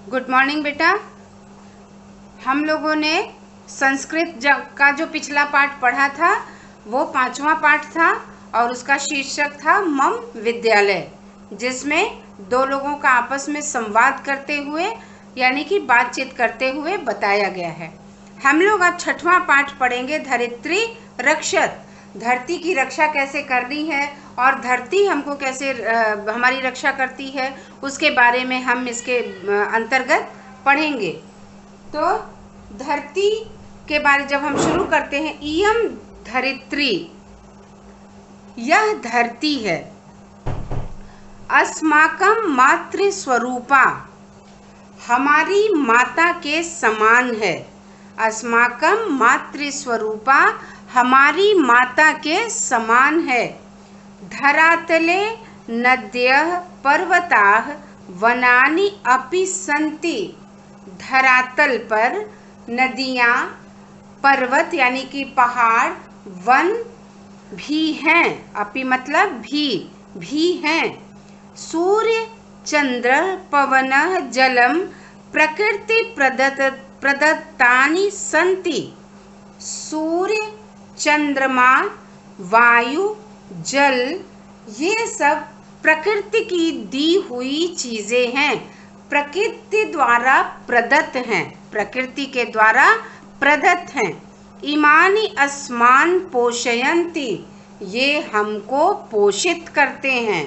Good morning बेटा। हम लोगों ने संस्कृत का जो पिछला पाठ पढ़ा था वो 5वां पाठ था और उसका शीर्षक था मम विद्यालय, जिसमें दो लोगों का आपस में संवाद करते हुए यानी कि बातचीत करते हुए बताया गया है। हम लोग अब 6वां पाठ पढ़ेंगे, धरित्री रक्षत। धरती की रक्षा कैसे करनी है और धरती हमको कैसे हमारी रक्षा करती है, उसके बारे में हम इसके अंतर्गत पढ़ेंगे। तो धरती के बारे जब हम शुरू करते हैं, इयम धरित्री, यह धरती है, अस्माकं मातृ स्वरूपा, हमारी माता के समान है। अस्माकं मातृ स्वरूपा, हमारी माता के समान है। धरातले नद्यः पर्वताः वनानि अपि सन्ति, धरातल पर नदियाँ, पर्वत यानी कि पहाड़, वन भी हैं, अपि मतलब भी हैं। सूर्य चंद्र पवनः जलम प्रकृति प्रदत्तानि सन्ति, सूर्य चंद्रमा वायु जल ये सब प्रकृति की दी हुई चीजें हैं, प्रकृति द्वारा प्रदत्त हैं, प्रकृति के द्वारा प्रदत्त हैं। इमानि अस्मान पोषयन्ति, ये हमको पोषित करते हैं।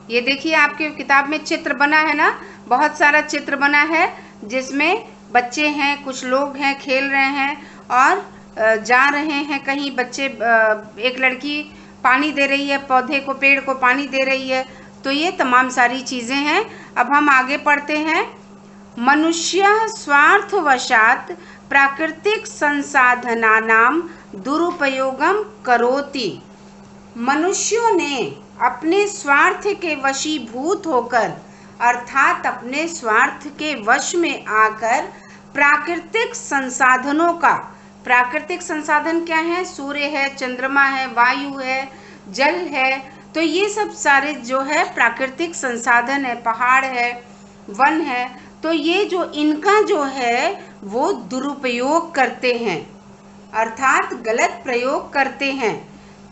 ये देखिए आपके किताब में चित्र बना है ना, बहुत सारा चित्र बना है जिसमें बच्चे हैं, कुछ लोग हैं, खेल रहे हैं और जा रहे हैं कहीं। बच्चे, एक लड़की पानी दे रही है पौधे को, पेड़ को पानी दे रही है। तो ये तमाम सारी चीज़ें हैं। अब हम आगे पढ़ते हैं। मनुष्य स्वार्थवशात् प्राकृतिक संसाधनानां दुरुपयोगम करोति, मनुष्यों ने अपने स्वार्थ के वशीभूत होकर अर्थात अपने स्वार्थ के वश में आकर प्राकृतिक संसाधनों का, प्राकृतिक संसाधन क्या है? सूर्य है, चंद्रमा है, वायु है, जल है, तो ये सब सारे जो है प्राकृतिक संसाधन है, पहाड़ है, वन है, तो ये जो इनका जो है वो दुरुपयोग करते हैं अर्थात गलत प्रयोग करते हैं।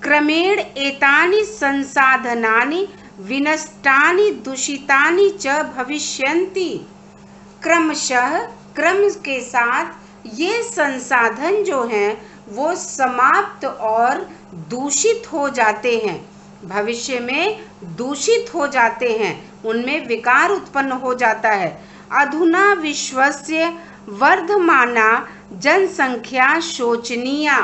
क्रमेण एतानि संसाधनानि विनष्टानि दूषितानि च भविष्यन्ति, क्रमशः क्रम के साथ ये संसाधन जो हैं वो समाप्त और दूषित हो जाते हैं, भविष्य में दूषित हो जाते हैं, उनमें विकार उत्पन्न हो जाता है। अधुना विश्वस्य वर्धमाना जनसंख्या शोचनीया,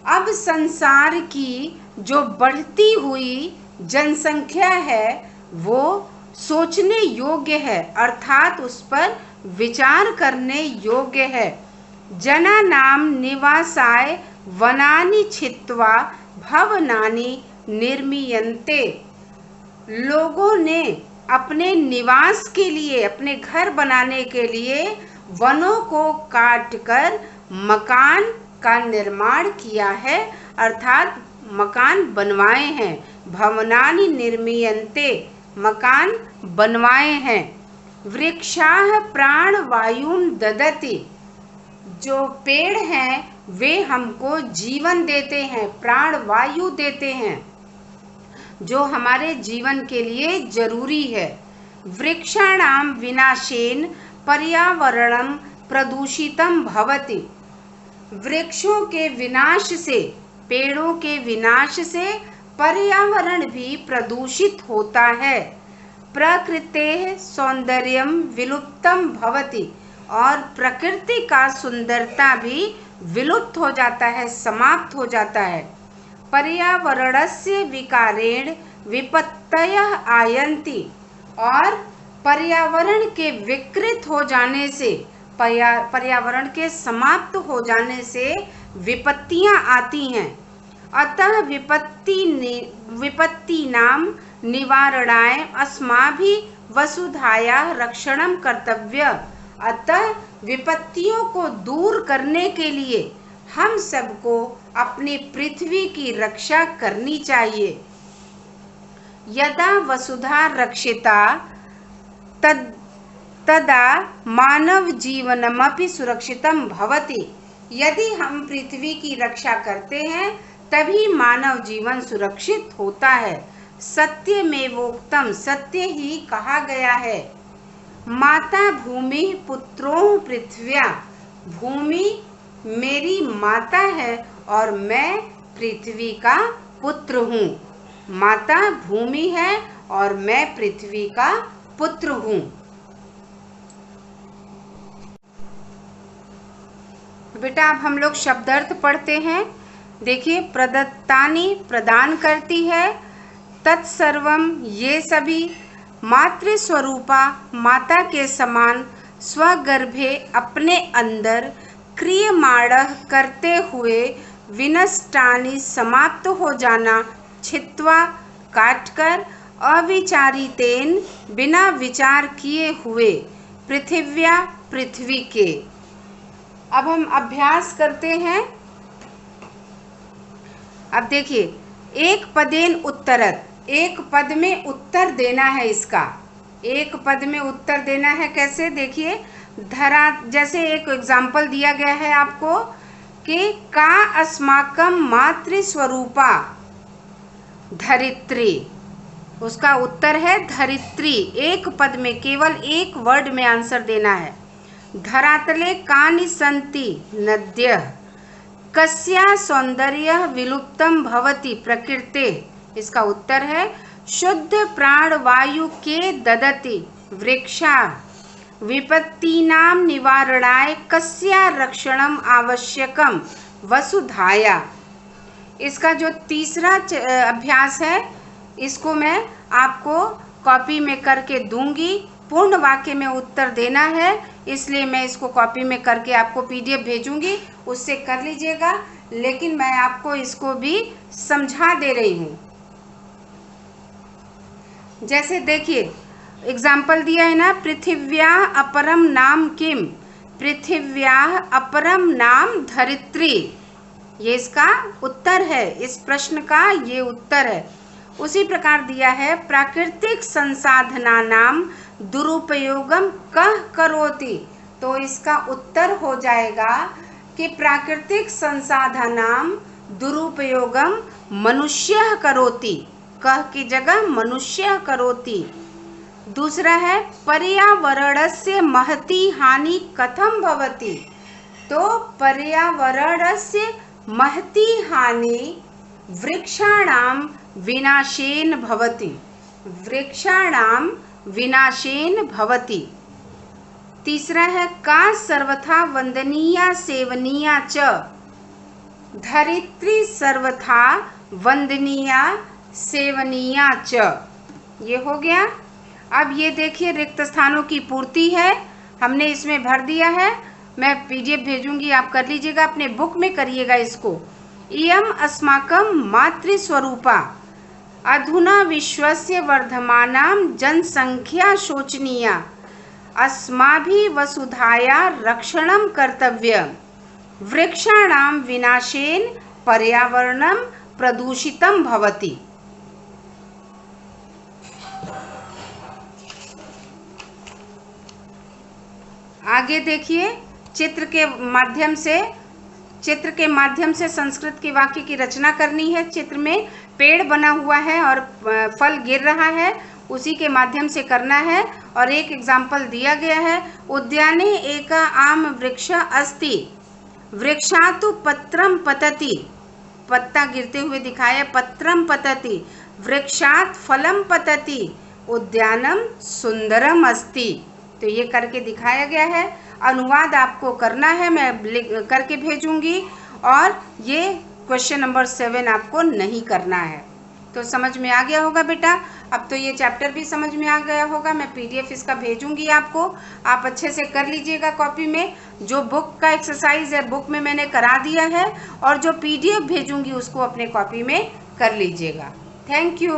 अब संसार की जो बढ़ती हुई जनसंख्या है वो सोचने योग्य है अर्थात उस पर विचार करने योग्य है। जनानां निवासाय वनानि छित्त्वा भवनानि निर्मीयन्ते, लोगों ने अपने निवास के लिए, अपने घर बनाने के लिए वनों को काटकर मकान का निर्माण किया है अर्थात मकान बनवाए हैं। भवनानि निर्मीयन्ते, मकान बनवाए हैं। वृक्षाः प्राणवायुं ददति, जो पेड़ हैं वे हमको जीवन देते हैं, प्राण वायु देते हैं जो हमारे जीवन के लिए जरूरी है। वृक्षाणां विनाशेन पर्यावरणं प्रदूषितं भवति, वृक्षों के विनाश से, पेड़ों के विनाश से पर्यावरण भी प्रदूषित होता है। प्रकृतेः सौंदर्यं विलुप्तं भवति, और प्रकृति का सुंदरता भी विलुप्त हो जाता है, समाप्त हो जाता है। पर्यावरणस्य विकारेण विपत्तयः आयन्ति, और पर्यावरण के विकृत हो जाने से, पर्यावरण के समाप्त हो जाने से विपत्तियां आती हैं। अतः विपत्तीनां निवारणाय अस्माभिः वसुधायाः रक्षणं कर्तव्य, अतः विपत्तियों को दूर करने के लिए हम सबको अपनी पृथ्वी की रक्षा करनी चाहिए। यदा वसुधा रक्षिता तदा मानव जीवनमपि सुरक्षितम भवति। यदि हम पृथ्वी की रक्षा करते हैं तभी मानव जीवन सुरक्षित होता है। सत्यमेवोक्तम, सत्य ही कहा गया है। माता भूमि पुत्रों पृथ्व्या, भूमि मेरी माता है और मैं पृथ्वी का पुत्र हूँ। माता भूमि है और मैं पृथ्वी का पुत्र हूँ। बेटा अब हम लोग शब्दार्थ पढ़ते हैं। देखिए, प्रदत्तानि प्रदान करती है, तत्सर्वम ये सभी, मातृस्वरूपा माता के समान, स्वगर्भे अपने अंदर, क्रियमाणः करते हुए, विनष्टानि समाप्त हो जाना, छित्वा काटकर, अविचारितेन बिना विचार किए हुए, पृथिव्या पृथ्वी के। अब हम अभ्यास करते हैं। अब देखिए, एक पदेन उत्तरत, एक पद में उत्तर देना है। इसका एक पद में उत्तर देना है कैसे? देखिए, धरा, जैसे एक एग्जाम्पल दिया गया है आपको कि का अस्माकम मातृस्वरूपा धरित्री, उसका उत्तर है धरित्री। एक पद में केवल एक वर्ड में आंसर देना है। धरातले कानि सन्ति नद्यः, कस्या सौंदर्य विलुप्तम भवति प्रकृते, इसका उत्तर है शुद्ध प्राण वायु के ददति वृक्षा, विपत्तीनां निवारणाय कस्या रक्षणम आवश्यकम वसुधाया। इसका जो तीसरा अभ्यास है, इसको मैं आपको कॉपी में करके दूंगी। पूर्ण वाक्य में उत्तर देना है, इसलिए मैं इसको कॉपी में करके आपको पीडीएफ भेजूंगी, उससे कर लीजिएगा। लेकिन मैं आपको इसको भी समझा दे रही हूँ। जैसे देखिए, एग्जाम्पल दिया है ना, पृथिव्या अपरम नाम किम, पृथिव्या अपरम नाम धरित्री, ये इसका उत्तर है। इस प्रश्न का ये उत्तर है। उसी प्रकार दिया है, प्राकृतिक संसाधनानाम दुरुपयोगम कह करोति, तो इसका उत्तर हो जाएगा कि प्राकृतिक संसाधनाम दुरुपयोगम मनुष्य करोति, कह की जगह मनुष्य करोति। दूसरा है, पर्यावरणस्य महती हानि कथम भवति, तो पर्यावरणस्य महती हानि वृक्षाणाम विनाशेन भवति, वृक्षाणाम विनाशेन भवति। तीसरा है, का सर्वथा वंदनीया सेवनीया च, धरित्री सर्वथा वंदनीया सेवनीया च, ये हो गया। अब ये देखिए, रिक्त स्थानों की पूर्ति है, हमने इसमें भर दिया है। मैं पीडीएफ भेजूंगी, आप कर लीजिएगा, अपने बुक में करिएगा इसको। इयम अस्माकं मातृस्वरूपा, अधुना विश्वस्य वर्धमानां जनसंख्या शोचनीया, अस्माभिः वसुधाया रक्षणं कर्तव्यं, वृक्षाणां विनाशेन पर्यावरणं प्रदूषितं भवति। आगे देखिए, चित्र के माध्यम से संस्कृत के वाक्य की रचना करनी है। चित्र में पेड़ बना हुआ है और फल गिर रहा है, उसी के माध्यम से करना है। और एक एग्जाम्पल दिया गया है, उद्याने एका आम वृक्ष अस्ति, वृक्षातु पत्रम पतति, पत्ता गिरते हुए दिखाया, पत्रम पतति, वृक्षात फलम पतति, उद्यानम सुंदरम अस्ति। तो ये करके दिखाया गया है। अनुवाद आपको करना है, मैं करके भेजूंगी। और ये क्वेश्चन नंबर 7 आपको नहीं करना है। तो समझ में आ गया होगा बेटा। अब तो ये चैप्टर भी समझ में आ गया होगा। मैं पीडीएफ इसका भेजूंगी आपको, आप अच्छे से कर लीजिएगा कॉपी में। जो बुक का एक्सरसाइज है बुक में मैंने करा दिया है, और जो पीडीएफ भेजूंगी उसको अपने कॉपी में कर लीजिएगा। Thank you.